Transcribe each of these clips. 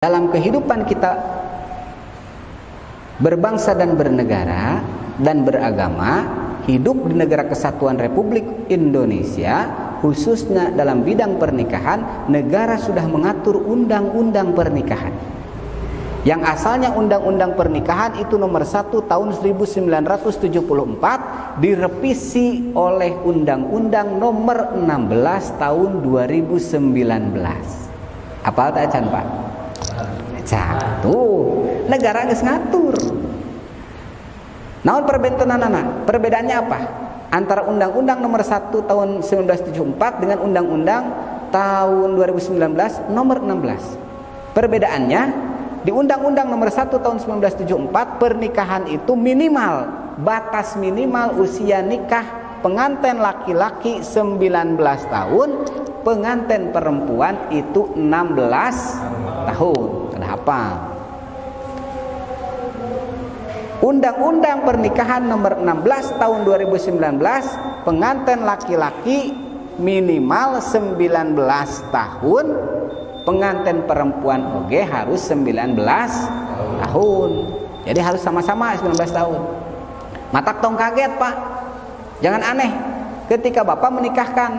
Dalam kehidupan kita berbangsa dan bernegara dan beragama, hidup di negara kesatuan Republik Indonesia, khususnya dalam bidang pernikahan, negara sudah mengatur undang-undang pernikahan. Yang asalnya undang-undang pernikahan itu nomor 1 tahun 1974 direvisi oleh undang-undang nomor 16 tahun 2019. Apa tak Chan Pak? Tuh, negara geus ngatur. Naon perbedaannya apa? Antara undang-undang nomor 1 tahun 1974 dengan undang-undang tahun 2019 nomor 16. Perbedaannya, di undang-undang nomor 1 tahun 1974 pernikahan itu minimal, batas minimal usia nikah pengantin laki-laki 19 tahun, pengantin perempuan itu 16 tahun. Kenapa? Undang-undang pernikahan nomor 16 tahun 2019, pengantin laki-laki minimal 19 tahun, pengantin perempuan oge harus 19 tahun. Jadi harus sama-sama 19 tahun. Matak tong kaget Pak. Jangan aneh ketika Bapak menikahkan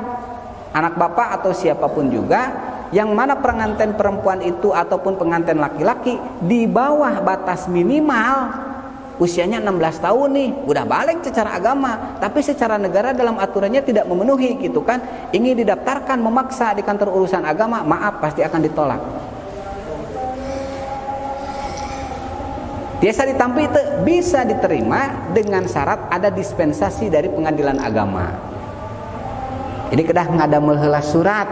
anak Bapak atau siapapun juga, yang mana pengantin perempuan itu ataupun pengantin laki-laki di bawah batas minimal usianya 16 tahun nih, udah balik secara agama, tapi secara negara dalam aturannya tidak memenuhi gitu kan, ingin didaftarkan memaksa di kantor urusan agama, maaf pasti akan ditolak. Biasa ditampi itu bisa diterima dengan syarat ada dispensasi dari pengadilan agama. Jadi kedah ngadamel heula surat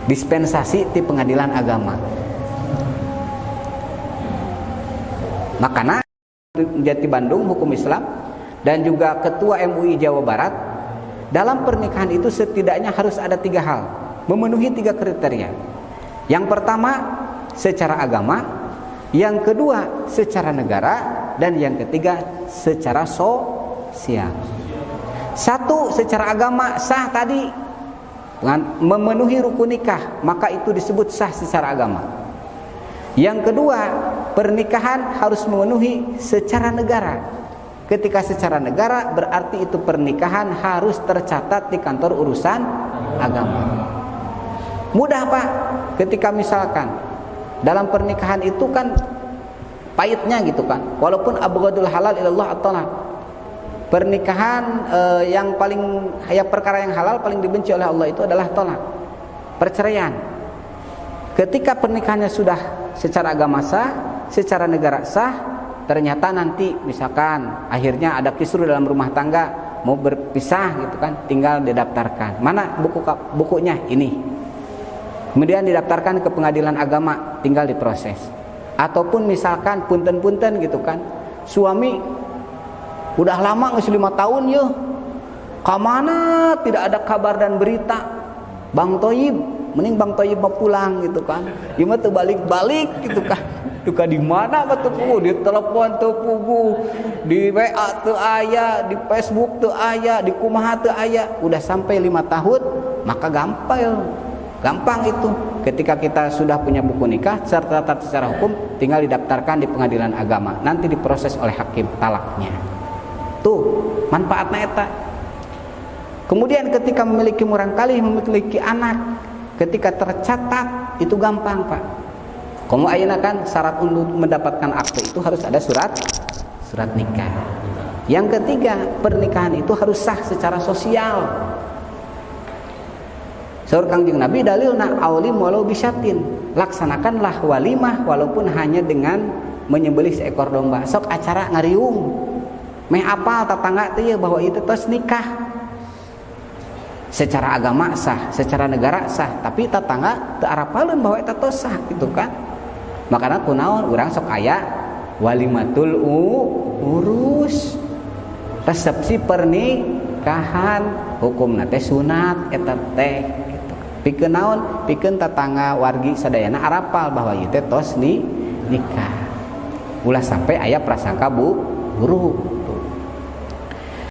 dispensasi di pengadilan agama. Makanya Jati Bandung Hukum Islam dan juga Ketua MUI Jawa Barat, dalam pernikahan itu setidaknya harus ada 3 hal, memenuhi 3 kriteria. Yang pertama secara agama, yang kedua secara negara, dan yang ketiga secara sosial. 1 secara agama sah tadi, memenuhi rukun nikah, maka itu disebut sah secara agama. Yang kedua, pernikahan harus memenuhi secara negara. Ketika secara negara berarti itu pernikahan harus tercatat di kantor urusan agama. Mudah Pak, ketika misalkan dalam pernikahan itu kan pahitnya gitu kan, walaupun abghadul halal ilallah at-talaq. Pernikahan yang perkara yang halal paling dibenci oleh Allah itu adalah tolak, perceraian. Ketika pernikahannya sudah secara agama sah, secara negara sah, ternyata nanti misalkan akhirnya ada kisruh dalam rumah tangga, mau berpisah gitu kan, tinggal didaftarkan. Mana bukunya? Ini. Kemudian didaftarkan ke pengadilan agama, tinggal diproses. Ataupun misalkan punten-punten gitu kan, suami udah lama nggak 5 tahun ya, kemana tidak ada kabar dan berita. Bang Toyib, mending Bang Toyib mau pulang gitu kan, dia mah tuh balik-balik gitu kan, duka di mana batu pugu, di telepon tuh pugu, di WA tuh aya, di Facebook tuh aya, di kumaha tuh aya. Udah sampai 5 tahun, maka gampang itu. Ketika kita sudah punya buku nikah tercatat secara hukum, tinggal didaftarkan di pengadilan agama, nanti diproses oleh hakim talaknya. Tuh manfaatnya eta. Kemudian ketika memiliki murangkalih, memiliki anak, ketika tercatat itu gampang Pak. Kamu ayeuna kan syarat untuk mendapatkan akte itu harus ada surat nikah. Yang ketiga, pernikahan itu harus sah secara sosial. Saur Kangjeng Nabi dalilna aulim walau bisyatin, laksanakanlah walimah walaupun hanya dengan menyembelih seekor domba. Sok acara ngariung meh apal tetangga teh bahwa itu tos nikah. Secara agama sah, secara negara sah, tapi tetangga teu arapaleun bahwa eta tos sah gitu kan. Makana kunaon urang sok aya walimatul urus, resepsi pernikahan, hukumna teh sunat eta teh gitu. Pikeun naon? Pikeun tetangga wargi sadayana arapal bahwa ieu teh tos nikah. Ulah sampai aya prasangka buruk.